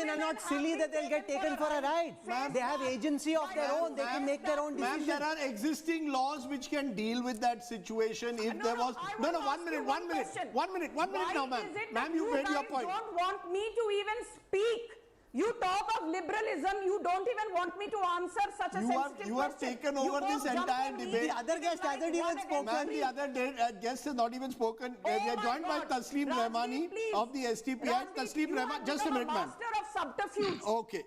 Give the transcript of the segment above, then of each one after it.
women are not silly that they'll get taken for a ride. They have agency of their own. They can make their own decisions. Ma'am, there are existing laws which can deal with that situation if there was... No, 1 minute now, ma'am. Ma'am, you made your point. You don't want me to even speak. You talk of liberalism, you don't even want me to answer such a sensitive question. You have taken over this entire debate. The other guest hasn't even spoken. Ma'am, the other guest has not even spoken. We are joined by Tasleem Rahmani of the STPI. Tasleem Rahmani, just a minute, ma'am. Master of subterfuge. Okay.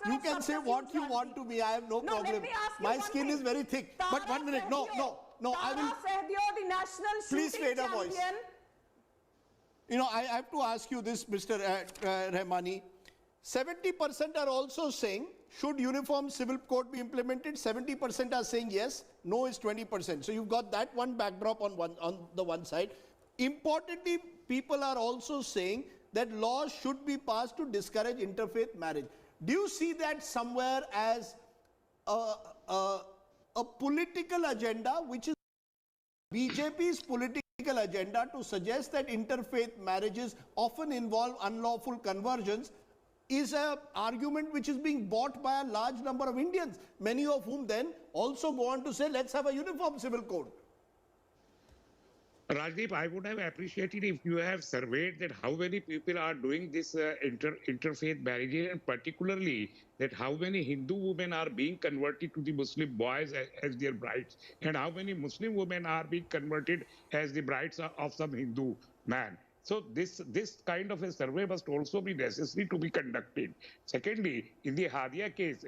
You can say what you want to me. I have no problem. My skin is very thick. But 1 minute. No. I will... the national please shooting fade a voice. champion. You know, I have to ask you this, Mr. Rahmani. 70% are also saying, should uniform civil code be implemented? 70% are saying yes, no is 20%. So you've got that one backdrop on the one side. Importantly, people are also saying that laws should be passed to discourage interfaith marriage. Do you see that somewhere as a political agenda, which is BJP's political agenda to suggest that interfaith marriages often involve unlawful conversions, is an argument which is being bought by a large number of Indians, many of whom then also go on to say, let's have a uniform civil code. Rajdeep, I would have appreciated if you have surveyed that how many people are doing this interfaith marriage, and particularly that how many Hindu women are being converted to the Muslim boys as their brides, and how many Muslim women are being converted as the brides of some Hindu man. So this kind of a survey must also be necessary to be conducted. Secondly, in the Hadia case,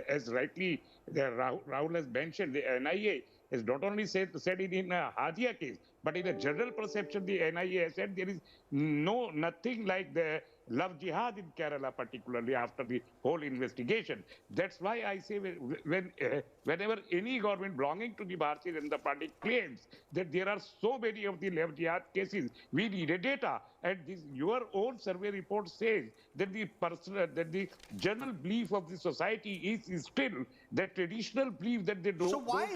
as rightly Rahul has mentioned, the NIA has not only said it in a Hadia case, but in a general perception, the NIA has said there is nothing like the love jihad in Kerala, particularly after the whole investigation. That's why I say whenever any government belonging to the Bharatiya Janata Party claims that there are so many of the love jihad cases, we need a data. And your own survey report says that the general belief of the society is still that traditional belief that they don't want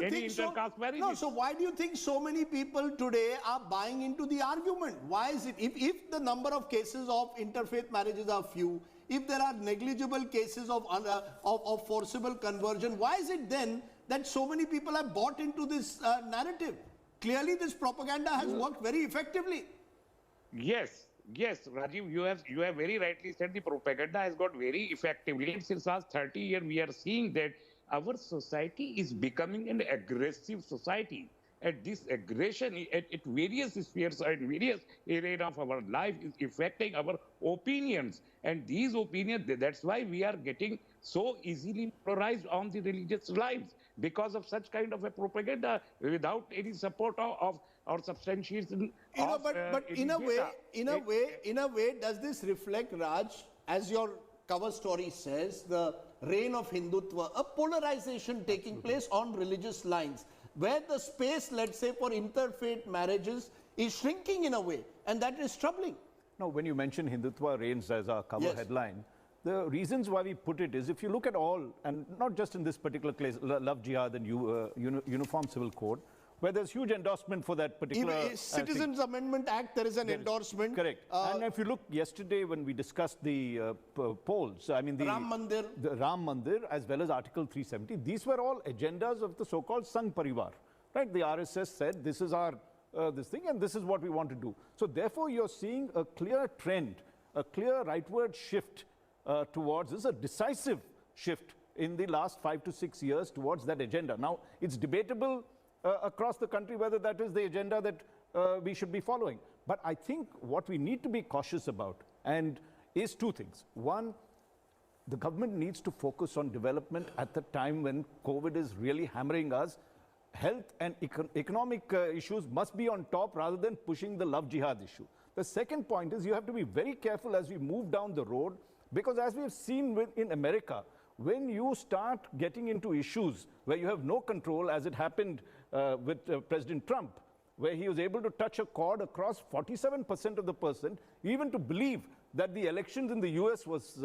any intercaste marriages. No, so why do you think so many people today are buying into the argument? Why is it, if the number of cases of interfaith marriages are few, if there are negligible cases of forcible conversion, why is it then that so many people have bought into this narrative? Clearly this propaganda has worked very effectively. Yes, Rajiv, you have very rightly said the propaganda has got very effectively. Since last 30 years, we are seeing that our society is becoming an aggressive society. And this aggression at various spheres and various areas of our life is affecting our opinions. And these opinions, that's why we are getting so easily polarized on the religious lives, because of such kind of a propaganda without any support of or substantiation. But in a way, does this reflect, Raj, as your cover story says, the reign of Hindutva, a polarization taking place on religious lines, where the space, let's say, for interfaith marriages is shrinking in a way, and that is troubling. Now, when you mention Hindutva reigns as our cover headline, the reasons why we put it is, if you look at all, and not just in this particular case, love jihad and uniform civil code, where there's huge endorsement for that particular... Citizens Amendment Act, there is an endorsement. Correct. And if you look yesterday when we discussed the polls, I mean the Ram Mandir as well as Article 370, these were all agendas of the so-called Sangh Parivar. Right? The RSS said this is our this thing and this is what we want to do. So therefore you're seeing a clear trend, a clear rightward shift towards this, a decisive shift in the last 5 to 6 years towards that agenda. Now, it's debatable across the country whether that is the agenda that we should be following. But I think what we need to be cautious about is two things. One, the government needs to focus on development at the time when COVID is really hammering us. Health and economic issues must be on top rather than pushing the love jihad issue. The second point is you have to be very careful as we move down the road, because as we have seen in America, when you start getting into issues where you have no control, as it happened with President Trump, where he was able to touch a chord across 47% of the person, even to believe that the elections in the US was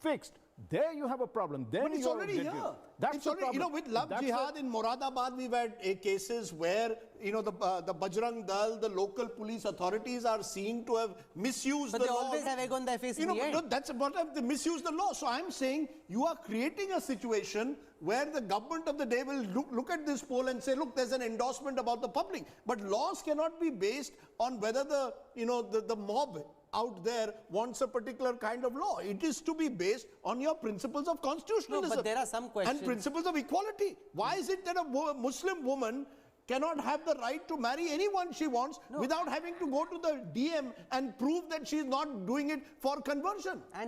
fixed, there you have a problem. Then But it's you're already genuine. here. That's It's the already, problem. with Love That's Jihad in Moradabad, we've had cases where, the Bajrang Dal, the local police authorities are seen to have misused But the they law. always have egg on their face in the but end. no, that's what they misuse the law. So I'm saying you are creating a situation where the government of the day will look at this poll and say, look, there's an endorsement about the public. But laws cannot be based on whether the mob out there wants a particular kind of law. It is to be based on your principles of constitutionalism. No, but there are some questions. And principles of equality. Why is it that a Muslim woman cannot have the right to marry anyone she wants without having to go to the DM and prove that she's not doing it for conversion? And